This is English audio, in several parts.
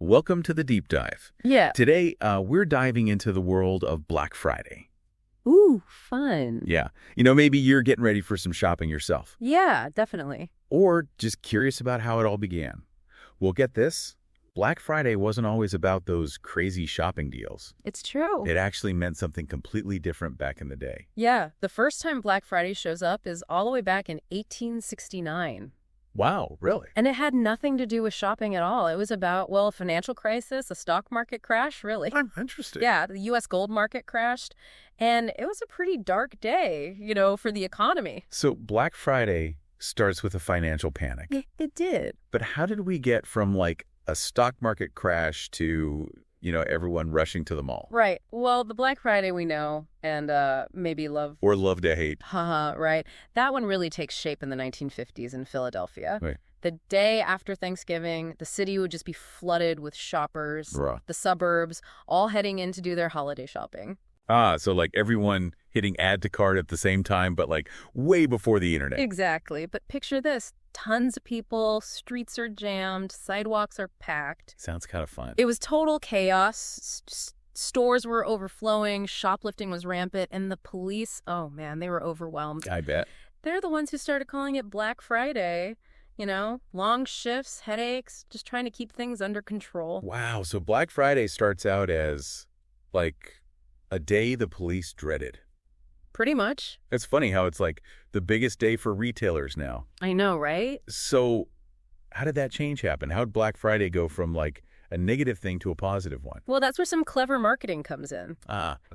Welcome to the deep dive. Yeah. Today, we're diving into the world of Black Friday. Ooh, fun. Yeah. Maybe you're getting ready for some shopping yourself, Yeah, definitely. or just curious about how it all began. Well, get this. Black Friday wasn't always about those crazy shopping deals. It's true. It actually meant something completely different back in the day. Yeah, the first time Black Friday shows up is all the way back in 1869. Wow, really? And it had nothing to do with shopping at all. It was about, well, a financial crisis, a stock market crash, really. I'm interested. Yeah, the U.S. gold market crashed, and it was a pretty dark day, for the economy. So Black Friday starts with a financial panic. It did. But how did we get from, like, a stock market crash to, everyone rushing to the mall? Right. Well, the Black Friday we know, and maybe love... Or love to hate. Haha, right. That one really takes shape in the 1950s in Philadelphia. Right. The day after Thanksgiving, the city would just be flooded with shoppers, Bruh. the suburbs, all heading in to do their holiday shopping. So like everyone hitting add to cart at the same time, but like way before the internet. Exactly. But picture this. Tons of people, streets are jammed, sidewalks are packed. Sounds kind of fun. It was total chaos. Stores were overflowing, shoplifting was rampant, and the police, oh man, they were overwhelmed. I bet. They're the ones who started calling it Black Friday. Long shifts, headaches, just trying to keep things under control. Wow. So Black Friday starts out as like a day the police dreaded. Pretty much. It's funny how it's like the biggest day for retailers now. I know, right? So how did that change happen? How did Black Friday go from like a negative thing to a positive one? Well, that's where some clever marketing comes in.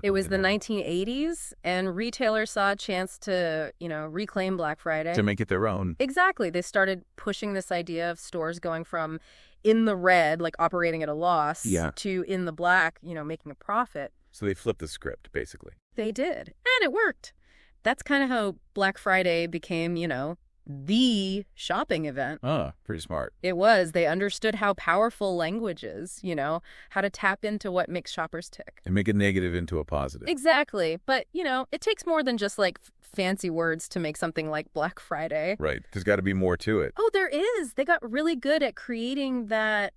It was the 1980s, and retailers saw a chance to, reclaim Black Friday. To make it their own. Exactly. They started pushing this idea of stores going from in the red, like operating at a loss, to in the black, making a profit. So they flipped the script, basically. They did. And it worked. That's kind of how Black Friday became, the shopping event. Pretty smart. It was. They understood how powerful language is, how to tap into what makes shoppers tick. And make a negative into a positive. Exactly. But, it takes more than just like fancy words to make something like Black Friday. Right. There's got to be more to it. Oh, there is. They got really good at creating that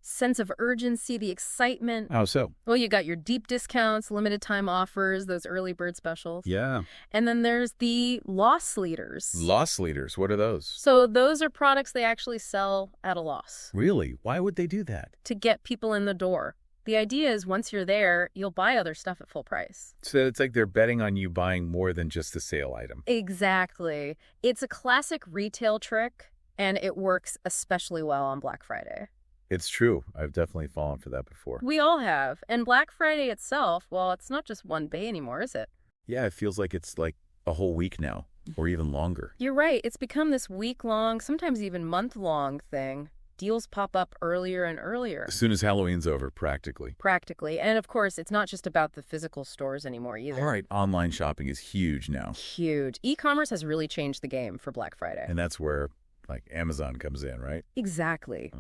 sense of urgency, the excitement. How so? Well, you got your deep discounts, limited time offers, those early bird specials. Yeah. And then there's the loss leaders. Loss leaders. What are those? So those are products they actually sell at a loss. Really? Why would they do that? To get people in the door. The idea is once you're there, you'll buy other stuff at full price. So it's like they're betting on you buying more than just the sale item. Exactly. It's a classic retail trick, and it works especially well on Black Friday. It's true. I've definitely fallen for that before. We all have. And Black Friday itself, well, it's not just one day anymore, is it? Yeah, it feels like it's like a whole week now, or even longer. You're right. It's become this week-long, sometimes even month-long thing. Deals pop up earlier and earlier. As soon as Halloween's over, practically. Practically. And of course, it's not just about the physical stores anymore either. All right, online shopping is huge now. Huge. E-commerce has really changed the game for Black Friday. And that's where, like, Amazon comes in, right? Exactly.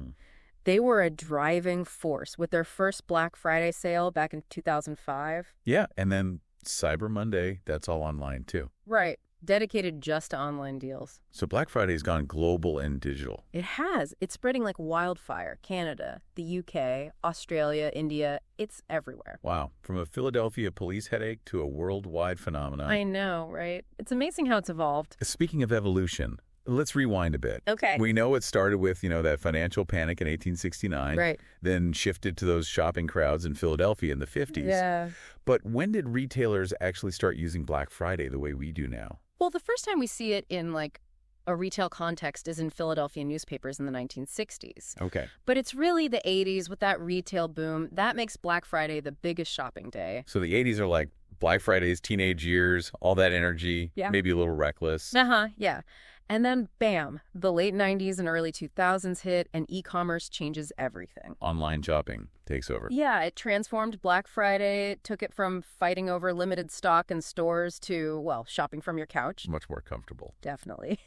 They were a driving force with their first Black Friday sale back in 2005. Yeah, and then Cyber Monday, that's all online, too. Right. Dedicated just to online deals. So Black Friday's gone global and digital. It has. It's spreading like wildfire. Canada, the UK, Australia, India. It's everywhere. Wow. From a Philadelphia police headache to a worldwide phenomenon. I know, right? It's amazing how it's evolved. Speaking of evolution, let's rewind a bit. Okay. We know it started with, that financial panic in 1869. Right. Then shifted to those shopping crowds in Philadelphia in the 50s. Yeah. But when did retailers actually start using Black Friday the way we do now? Well, the first time we see it in like a retail context is in Philadelphia newspapers in the 1960s. Okay. But it's really the 80s with that retail boom. That makes Black Friday the biggest shopping day. So the 80s are like Black Friday's teenage years, all that energy, Yeah. maybe a little reckless. Yeah. And then, bam, the late 90s and early 2000s hit, and e-commerce changes everything. Online shopping takes over. Yeah, it transformed Black Friday, took it from fighting over limited stock in stores to, well, shopping from your couch. Much more comfortable. Definitely.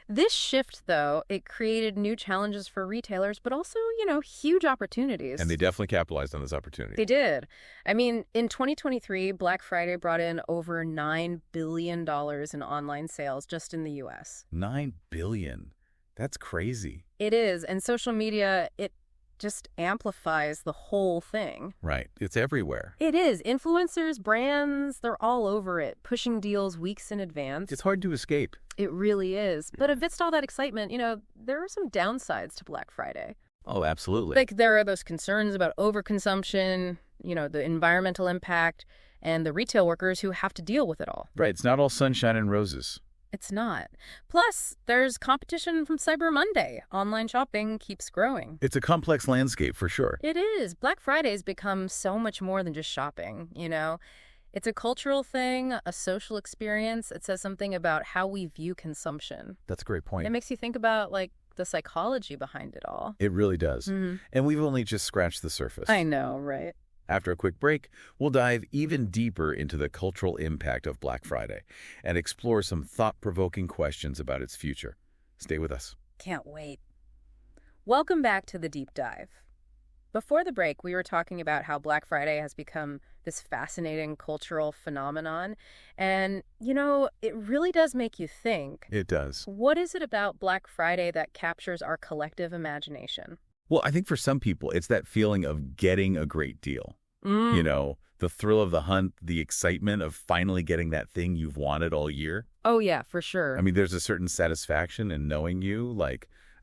This shift, though, it created new challenges for retailers, but also, huge opportunities. And they definitely capitalized on this opportunity. They did. I mean, in 2023, Black Friday brought in over $9 billion in online sales just in the U.S. $9 billion. That's crazy. It is. And social media, it just amplifies the whole thing. Right. It's everywhere. It is. Influencers, brands, they're all over it, pushing deals weeks in advance. It's hard to escape. It really is. But amidst all that excitement, there are some downsides to Black Friday. Oh, absolutely. Like there are those concerns about overconsumption, the environmental impact, and the retail workers who have to deal with it all. Right. It's not all sunshine and roses. It's not. Plus, there's competition from Cyber Monday. Online shopping keeps growing. It's a complex landscape for sure. It is. Black Friday's become so much more than just shopping, It's a cultural thing, a social experience. It says something about how we view consumption. That's a great point. It makes you think about, the psychology behind it all. It really does. Mm-hmm. And we've only just scratched the surface. I know, right? After a quick break, we'll dive even deeper into the cultural impact of Black Friday and explore some thought-provoking questions about its future. Stay with us. Can't wait. Welcome back to The Deep Dive. Before the break, we were talking about how Black Friday has become this fascinating cultural phenomenon. And, it really does make you think. It does. What is it about Black Friday that captures our collective imagination? Well, I think for some people, it's that feeling of getting a great deal. The thrill of the hunt, the excitement of finally getting that thing you've wanted all year. Oh, yeah, for sure. I mean, there's a certain satisfaction in knowing you,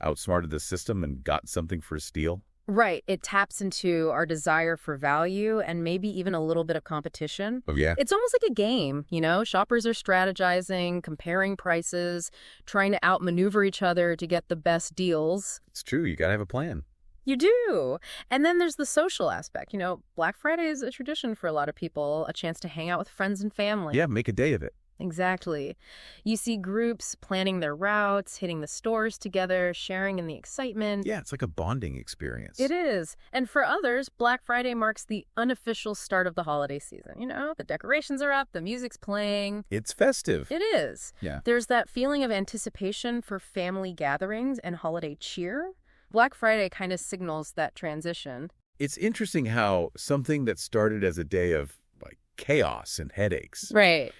outsmarted the system and got something for a steal. Right. It taps into our desire for value and maybe even a little bit of competition. Oh, yeah. It's almost like a game, Shoppers are strategizing, comparing prices, trying to outmaneuver each other to get the best deals. It's true. You got to have a plan. You do. And then there's the social aspect. Black Friday is a tradition for a lot of people, a chance to hang out with friends and family. Yeah, make a day of it. Exactly. You see groups planning their routes, hitting the stores together, sharing in the excitement. Yeah, it's like a bonding experience. It is. And for others, Black Friday marks the unofficial start of the holiday season. The decorations are up, the music's playing. It's festive. It is. Yeah. There's that feeling of anticipation for family gatherings and holiday cheer. Black Friday kind of signals that transition. It's interesting how something that started as a day of chaos and headaches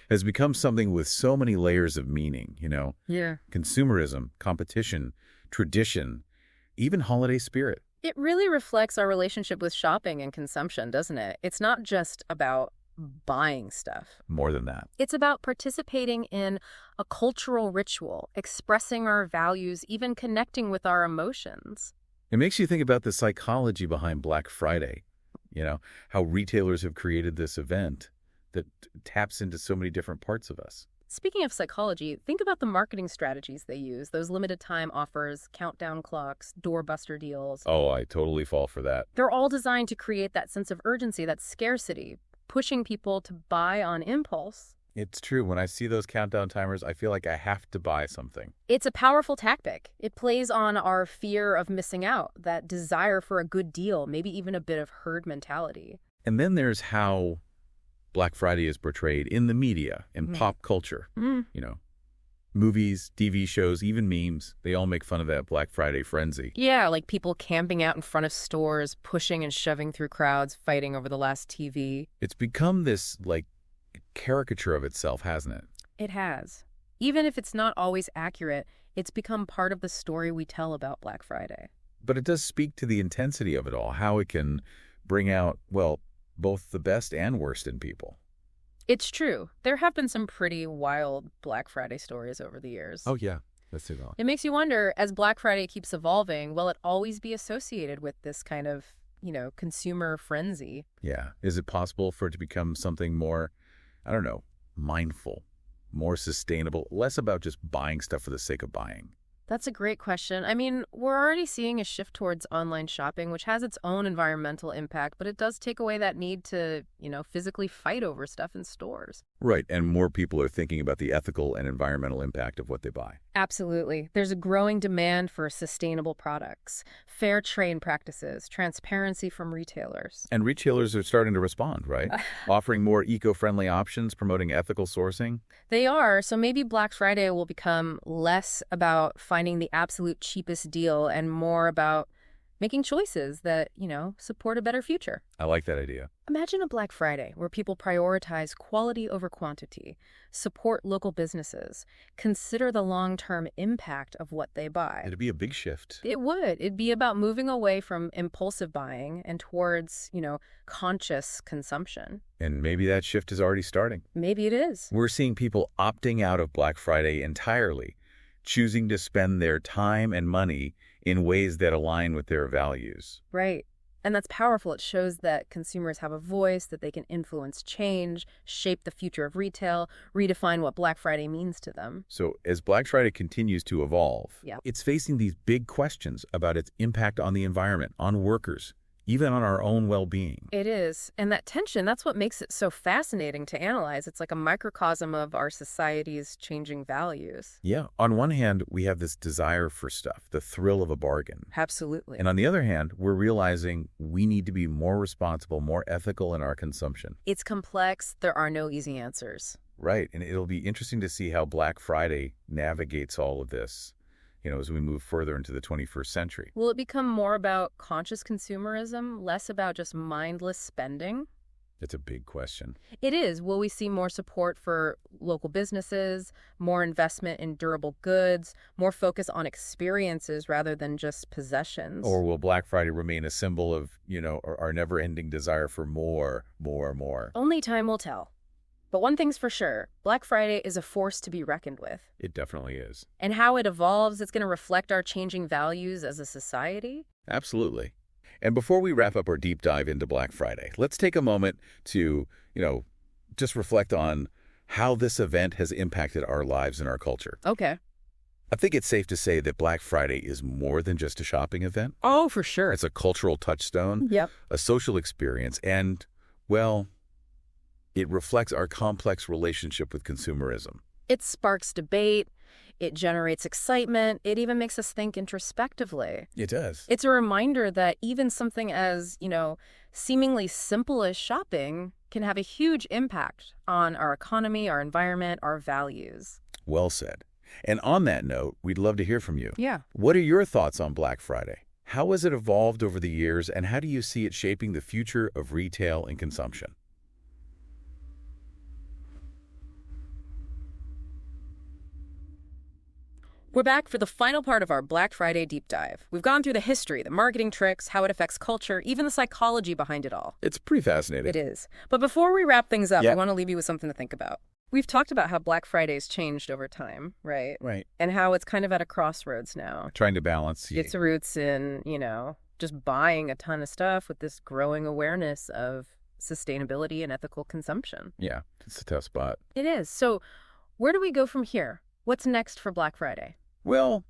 has become something with so many layers of meaning, Yeah. Consumerism, competition, tradition, even holiday spirit. It really reflects our relationship with shopping and consumption, doesn't it? It's not just about buying stuff. More than that. It's about participating in a cultural ritual, expressing our values, even connecting with our emotions. It makes you think about the psychology behind Black Friday. How retailers have created this event that taps into so many different parts of us. Speaking of psychology, think about the marketing strategies they use, those limited time offers, countdown clocks, doorbuster deals. Oh, I totally fall for that. They're all designed to create that sense of urgency, that scarcity, pushing people to buy on impulse. It's true. When I see those countdown timers, I feel like I have to buy something. It's a powerful tactic. It plays on our fear of missing out, that desire for a good deal, maybe even a bit of herd mentality. And then there's how Black Friday is portrayed in the media and pop culture. Movies, TV shows, even memes, they all make fun of that Black Friday frenzy. Yeah, like people camping out in front of stores, pushing and shoving through crowds, fighting over the last TV. It's become this, caricature of itself, hasn't it? It has. Even if it's not always accurate, it's become part of the story we tell about Black Friday. But it does speak to the intensity of it all, how it can bring out, both the best and worst in people. It's true. There have been some pretty wild Black Friday stories over the years. Oh, yeah. Let's do that. It makes you wonder, as Black Friday keeps evolving, will it always be associated with this kind of, consumer frenzy? Yeah. Is it possible for it to become something more, mindful, more sustainable, less about just buying stuff for the sake of buying? That's a great question. I mean, we're already seeing a shift towards online shopping, which has its own environmental impact, but it does take away that need to, physically fight over stuff in stores. Right, and more people are thinking about the ethical and environmental impact of what they buy. Absolutely. There's a growing demand for sustainable products, fair trade practices, transparency from retailers. And retailers are starting to respond, right? Offering more eco-friendly options, promoting ethical sourcing. They are, so maybe Black Friday will become less about finding the absolute cheapest deal and more about making choices that, support a better future. I like that idea. Imagine a Black Friday where people prioritize quality over quantity, support local businesses, consider the long-term impact of what they buy. It'd be a big shift. It would. It'd be about moving away from impulsive buying and towards, conscious consumption. And maybe that shift is already starting. Maybe it is. We're seeing people opting out of Black Friday entirely, choosing to spend their time and money in ways that align with their values. Right. And that's powerful. It shows that consumers have a voice, that they can influence change, shape the future of retail, redefine what Black Friday means to them. So as Black Friday continues to evolve, Yep. it's facing these big questions about its impact on the environment, on workers, even on our own well-being. It is. And that tension, that's what makes it so fascinating to analyze. It's like a microcosm of our society's changing values. Yeah, on one hand, we have this desire for stuff, the thrill of a bargain. Absolutely. And on the other hand, we're realizing we need to be more responsible, more ethical in our consumption. It's complex. There are no easy answers. Right, and it'll be interesting to see how Black Friday navigates all of this, as we move further into the 21st century. Will it become more about conscious consumerism, less about just mindless spending? It's a big question. It is. Will we see more support for local businesses, more investment in durable goods, more focus on experiences rather than just possessions? Or will Black Friday remain a symbol of, our never-ending desire for more? Only time will tell. But one thing's for sure, Black Friday is a force to be reckoned with. It definitely is. And how it evolves, it's going to reflect our changing values as a society. Absolutely. And before we wrap up our deep dive into Black Friday, let's take a moment to, just reflect on how this event has impacted our lives and our culture. Okay. I think it's safe to say that Black Friday is more than just a shopping event. Oh, for sure. It's a cultural touchstone, Yep. a social experience, and, well, it reflects our complex relationship with consumerism. It sparks debate. It generates excitement. It even makes us think introspectively. It does. It's a reminder that even something as, seemingly simple as shopping can have a huge impact on our economy, our environment, our values. Well said. And on that note, we'd love to hear from you. Yeah. What are your thoughts on Black Friday? How has it evolved over the years, and how do you see it shaping the future of retail and consumption? We're back for the final part of our Black Friday deep dive. We've gone through the history, the marketing tricks, how it affects culture, even the psychology behind it all. It's pretty fascinating. It is. But before we wrap things up, Yeah. I want to leave you with something to think about. We've talked about how Black Friday's changed over time, right? Right. And how it's kind of at a crossroads now. Trying to balance. Its roots in, just buying a ton of stuff with this growing awareness of sustainability and ethical consumption. Yeah, it's a tough spot. It is. So where do we go from here? What's next for Black Friday? Well,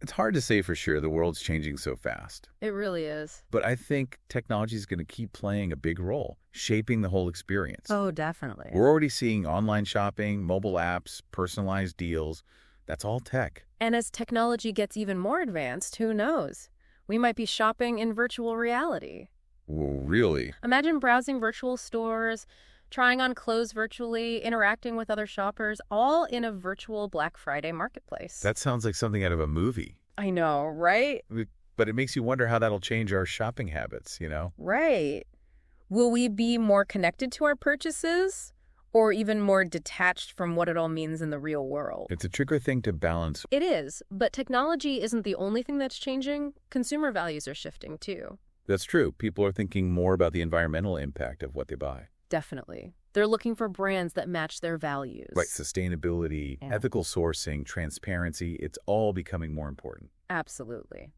it's hard to say for sure. The world's changing so fast. It really is. But I think technology is going to keep playing a big role, shaping the whole experience. Oh, definitely. We're already seeing online shopping, mobile apps, personalized deals. That's all tech. And as technology gets even more advanced, who knows? We might be shopping in virtual reality. Well, really? Imagine browsing virtual stores, trying on clothes virtually, interacting with other shoppers, all in a virtual Black Friday marketplace. That sounds like something out of a movie. I know, right? But it makes you wonder how that'll change our shopping habits, Right. Will we be more connected to our purchases or even more detached from what it all means in the real world? It's a trickier thing to balance. It is, but technology isn't the only thing that's changing. Consumer values are shifting too. That's true. People are thinking more about the environmental impact of what they buy. Definitely. They're looking for brands that match their values. Right, sustainability, Yeah. ethical sourcing, transparency, it's all becoming more important. Absolutely.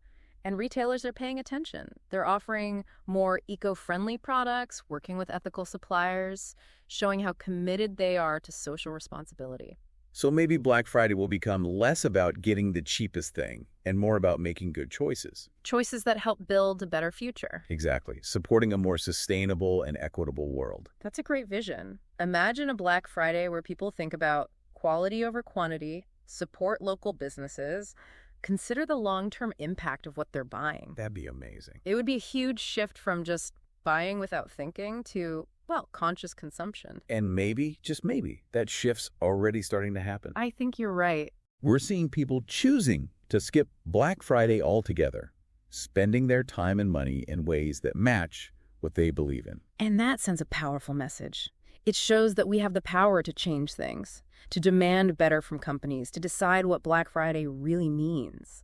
And retailers are paying attention. They're offering more eco-friendly products, working with ethical suppliers, showing how committed they are to social responsibility. So maybe Black Friday will become less about getting the cheapest thing and more about making good choices. Choices that help build a better future. Exactly. Supporting a more sustainable and equitable world. That's a great vision. Imagine a Black Friday where people think about quality over quantity, support local businesses, consider the long-term impact of what they're buying. That'd be amazing. It would be a huge shift from just buying without thinking to, conscious consumption. And maybe, just maybe, that shift's already starting to happen. I think you're right. We're seeing people choosing to skip Black Friday altogether, spending their time and money in ways that match what they believe in. And that sends a powerful message. It shows that we have the power to change things, to demand better from companies, to decide what Black Friday really means.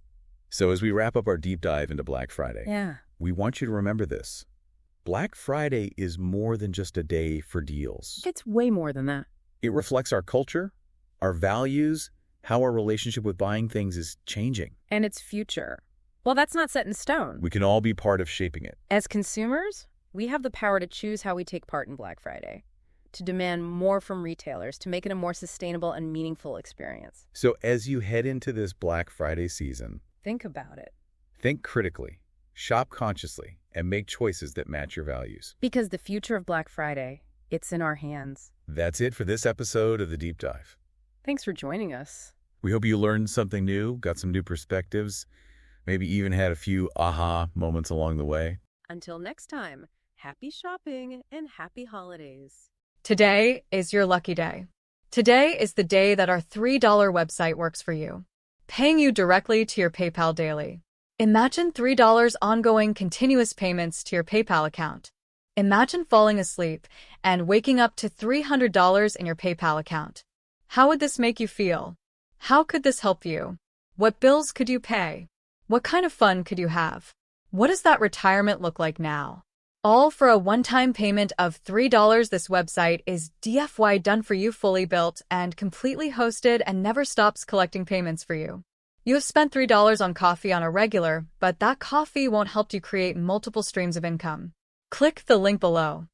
So as we wrap up our deep dive into Black Friday, we want you to remember this. Black Friday is more than just a day for deals. It's way more than that. It reflects our culture, our values, how our relationship with buying things is changing. And its future. Well, that's not set in stone. We can all be part of shaping it. As consumers, we have the power to choose how we take part in Black Friday, to demand more from retailers, to make it a more sustainable and meaningful experience. So as you head into this Black Friday season, think about it. Think critically, shop consciously, and make choices that match your values. Because the future of Black Friday, it's in our hands. That's it for this episode of The Deep Dive. Thanks for joining us. We hope you learned something new, got some new perspectives, maybe even had a few aha moments along the way. Until next time, happy shopping and happy holidays. Today is your lucky day. Today is the day that our $3 website works for you, paying you directly to your PayPal daily. Imagine $3 ongoing continuous payments to your PayPal account. Imagine falling asleep and waking up to $300 in your PayPal account. How would this make you feel? How could this help you? What bills could you pay? What kind of fun could you have? What does that retirement look like now? All for a one-time payment of $3. This website is DFY done for you, fully built and completely hosted, and never stops collecting payments for you. You have spent $3 on coffee on a regular, but that coffee won't help you create multiple streams of income. Click the link below.